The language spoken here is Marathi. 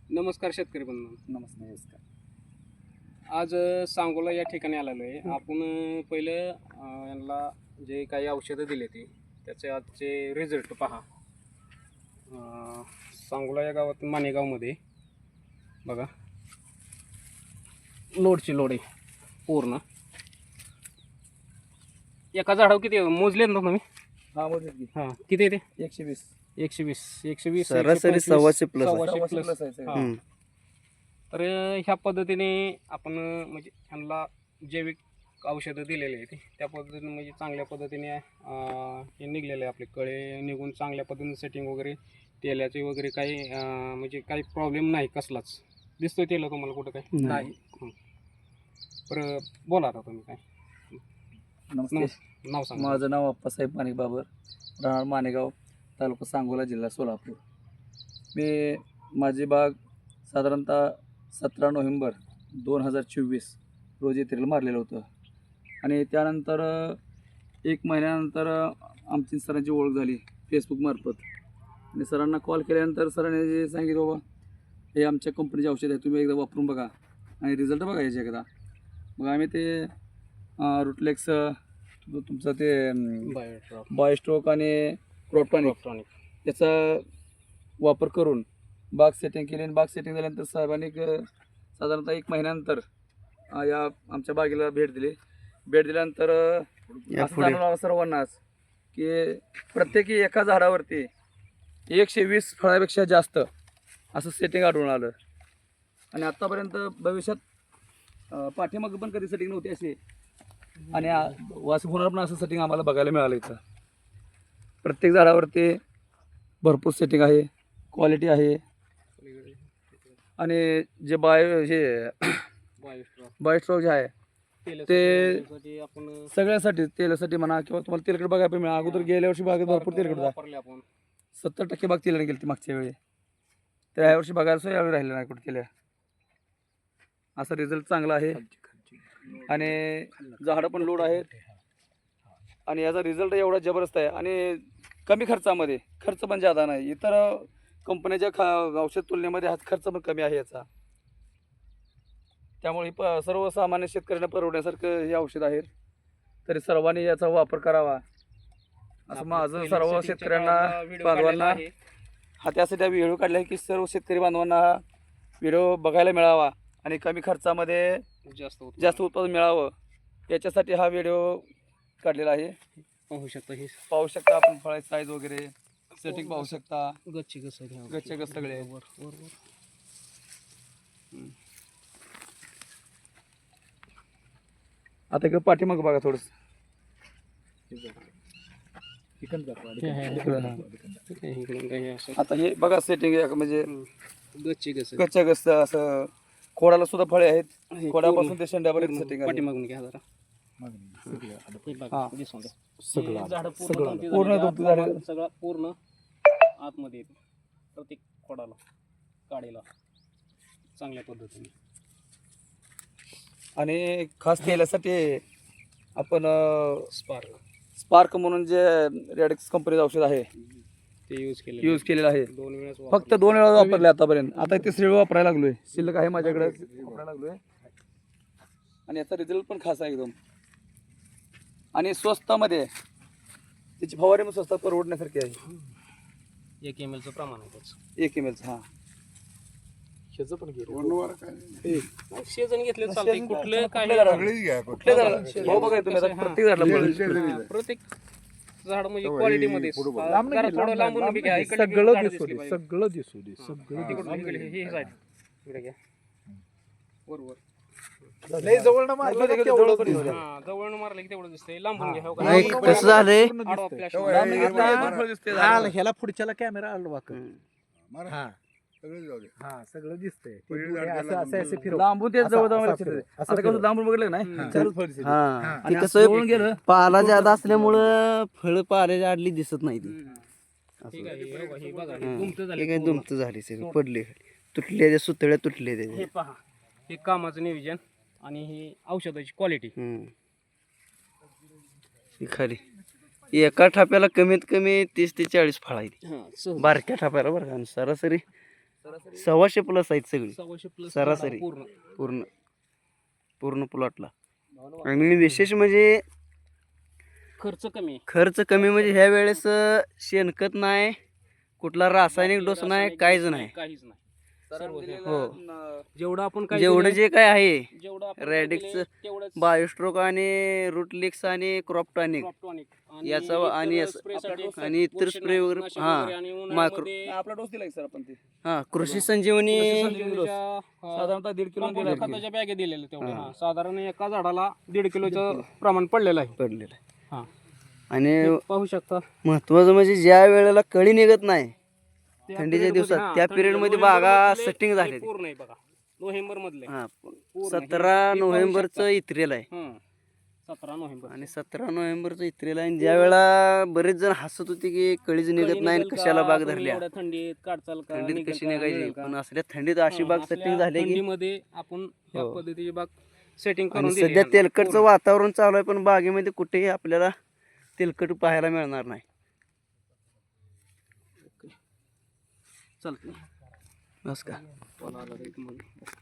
नमस्कार शेतकरी बंधू. नमस्कार. आज सांगोला या ठिकाणी आलेलो आहे. आपण पहिलं यांना जे काही औषधं दिले ते त्याचे आजचे रिझल्ट पहा. सांगोला या गावात मानेगावमध्ये बघा लोडची लोड आहे पूर्ण. एका झाडावर किती मोजले ना तुम्ही? हा मोजले की. हां किती आहे ते? 120 120 सरासरी 125 प्लस प्लस आहे. हां. तर ह्या पद्धतीने आपण म्हणजे ह्यांना जैविक औषधं दिलेले आहेत त्या पद्धतीने म्हणजे चांगल्या पद्धतीने हे निघलेले आपले कळे निघून चांगल्या पद्धतीने सेटिंग वगैरे तेलाचे वगैरे काही म्हणजे काही प्रॉब्लेम नाही कसलाच. दिसतोय तेल तुम्हाला कुठं काही? नाही. बरं बोला आता तुम्ही काय नमस्ते. नाव सांगा. माझं नाव अप्पासाहेब माणिक बाबर, राहणार मानेगाव, तालुका सांगोला, जिल्हा सोलापूर. मी माझी बाग साधारणतः 17 नोव्हेंबर 2024 रोजी तेल मारलेलं होतं आणि त्यानंतर 1 महिन्यानंतर आमची सरांची ओळख झाली फेसबुकमार्फत आणि सरांना कॉल केल्यानंतर सरांनी जे सांगितलं बाबा हे आमच्या कंपनीचे औषध आहे, तुम्ही एकदा वापरून बघा आणि रिझल्ट बघा याचे एकदा. मग आम्ही ते रुटलेक्स तुमचं ते बायोस्ट्रोक आणि क्रॉपटॉनिक याचा वापर करून बाग सेटिंग केली आणि बाग सेटिंग झाल्यानंतर साहेबांनी साधारणतः 1 महिन्यानंतर या आमच्या बागेला भेट दिल्यानंतर असं जाणवलं सर्वांनाच की प्रत्येकी एका झाडावरती 120 फळापेक्षा जास्त असं सेटिंग आढळून आलं. आणि आत्तापर्यंत भविष्यात पाठीमागं पण कधी सेटिंग नव्हती अशी आणि वार्षिक होणार पण असं सेटिंग आम्हाला बघायला मिळालं. इथं प्रत्येक झाडावरती भरपूर सेटिंग आहे, क्वालिटी आहे आणि जे बायोस्ट्रॉक जे आहे ते आपण सगळ्यासाठी तेलासाठी म्हणा किंवा तुम्हाला तेलकट बघायला पण मिळालं. अगोदर गेल्या वर्षी बागेत भरपूर तेलकट होता, वापरले आपण 70% बाग तेलाने गेली ती मागच्या वेळी. तर ह्या वर्षी बघायला यावेळी राहिलं नाही कुठे केल्या. असा रिझल्ट चांगला आहे आणि झाडं पण लोड आहेत आणि याचा रिझल्ट एवढा जबरदस्त आहे आणि कमी खर्चामध्ये, खर्च पण जादा नाही. इतर कंपन्याच्या औषध तुलनेमध्ये हा खर्च पण कमी आहे याचा. त्यामुळे सर्वसामान्य शेतकऱ्यांना परवडण्यासारखं हे औषध आहे. तरी सर्वांनी याचा वापर करावा असं माझं सर्व शेतकऱ्यांना बांधवांना हा त्यासाठी व्हिडिओ काढला आहे की सर्व शेतकरी बांधवांना हा व्हिडिओ बघायला मिळावा आणि कमी खर्चामध्ये जास्त उत्पादन मिळावं याच्यासाठी हा व्हिडिओ काढलेला आहे. पाहू शकता आपण फळाची साईज वगैरे सेटिंग पाहू शकता. गच्ची कसं गच्चे गच सगळे आता इकडे पाठीमागं बघा थोडंसं. आता हे बघा सेटिंग म्हणजे गच्च्या गच असं खोडाला सुद्धा फळे आहेत. खोडापासून ते शेंड्यापर्यंत सेटिंग आहे. पाठीमागून घ्या जरा. सगळं पूर्ण आतमध्ये येते प्रत्येक खोडाला काडीला चांगल्या पद्धतीने. आणि खास तेलासाठी आपण स्पार्क म्हणून जे रेडिक्स कंपनीचं औषध आहे ते यूज केलेलं आहे. 2 वेळेस फक्त 2 वेळा वापरले आतापर्यंत. आता 3री वेळ वापरायला लागलोय. शिल्लक आहे माझ्याकडे वापरायला लागलोय आणि याचा रिझल्ट पण खास आहे एकदम. आणि स्वस्तामध्ये त्याची फवारणी पण स्वस्तात परवडण्यासारखी आहे. 1 ml चं प्रमाण आहे त्याचं. 1 ml. हा ह्याचं पण सीजन घेतले चालते कुठले काय बघा तुम्ही आता प्रत्येक झाडाला प्रत्येक झाड म्हणजे क्वालिटी मध्ये थोडं लांबून बी घ्या. सगळं दिसू दे हे साईड इकडे घ्या. बरोबर जवळ मारलं जवळ मारलं की तेवढं दिसतंय. लांबून घ्या. कसं झालंय आडवा ह्याला पुढच्याला कॅमेरा आडवा सगळं दिसतंय. लांबून ते जवळ आता कसं लांबून बघितलं नाही कसं गेलं पाला जादा असल्यामुळं फळ पाल्याच्या आडली दिसत नाही ती. दुमत झाली सगळी पडले तुटले सुतळ्या तुटले त्याचे. हे पहा हे कामाचं नियोजन आणि ही औषधाची क्वालिटी खरी. एका थाप्याला कमीत कमी 30 ते 40 फळ आहे बारक्या थाप्याला बरं का. सरासरी सव्वाशे प्लस आहेत सगळी 100+ सरासरी. पूर्ण. पूर्ण पूर्ण प्लॉटला. आणि विशेष म्हणजे खर्च कमी आहे. खर्च कमी म्हणजे ह्या वेळेस शेणखत नाही, कुठला रासायनिक डोस नाही, रासायनिक काहीच डोस नाही. काहीच नाही. सर्व हो. जेवढं आपण काही जेवढं दिलंय, जे काय आहे जेवढं आपण Radix, दिलंय तेवढंच बायोस्ट्रोक आणि रूटलिक्स आणि क्रॉपटॉनिक Croptonic आणि याचा इतर आणि स्प्रेसाठी आणि इतर स्प्रे वगैरे बुरशीनाशक हां वगैरे आणि मायक्रो उन्हाळ्यामध्ये आपला डोस दिला सर आपण ते हां कृषी संजीवनी संजीवनीच्या, साधारणतः 1.5 किलो कंपोस्ट दिला. खताच्या बॅगे दिलेल्या तेवढ्या. हां, साधारण एका झाडाला 1.5 किलोचं प्रमाण पडलेलं आहे. पडलेलं आहे. हां, आणि हे पाहू शकता. महत्वाचं म्हणजे ज्या वेळेला कळी निघत नाही त्या थंडीच्या period मध्ये, दिवसात, हां, त्या थंडीच्या period मध्ये नोव्हेंबर बागा मधले setting हे झालेली. पूर्ण आहे बघा, नोव्हेंबर मधले. हां पूर्ण. 17 हे पाहू नोव्हेंबरचं शकता. इत्रेल आहे. 17 नोव्हेंबर. आणि 17 नोव्हेंबरचं इत्रेल आहे. आणि ज्या वेळेला बरेच जण हसत होते की कळीच निघत नाही आणि कशाला बाग धरल्या, एवढ्या थंडीत काढचाल का, थंडीत निघेल कशी का, निघायची. मिळेल का? पण असल्या थंडीत अशी हां, बाग असल्या सेटिंग झाली की. थंडीमध्ये आपण ह्या हो. पद्धतीची बाग सेटिंग आणि करून दिली सध्या ह्याला. तेलकटचं पूर्ण. वातावरण चालू आहे, पण बागेमध्ये कुठेही आपल्याला तेलकट पाहायला मिळणार नाही. चालतंय. नमस्कार. चला, आला रे तुम्हाला.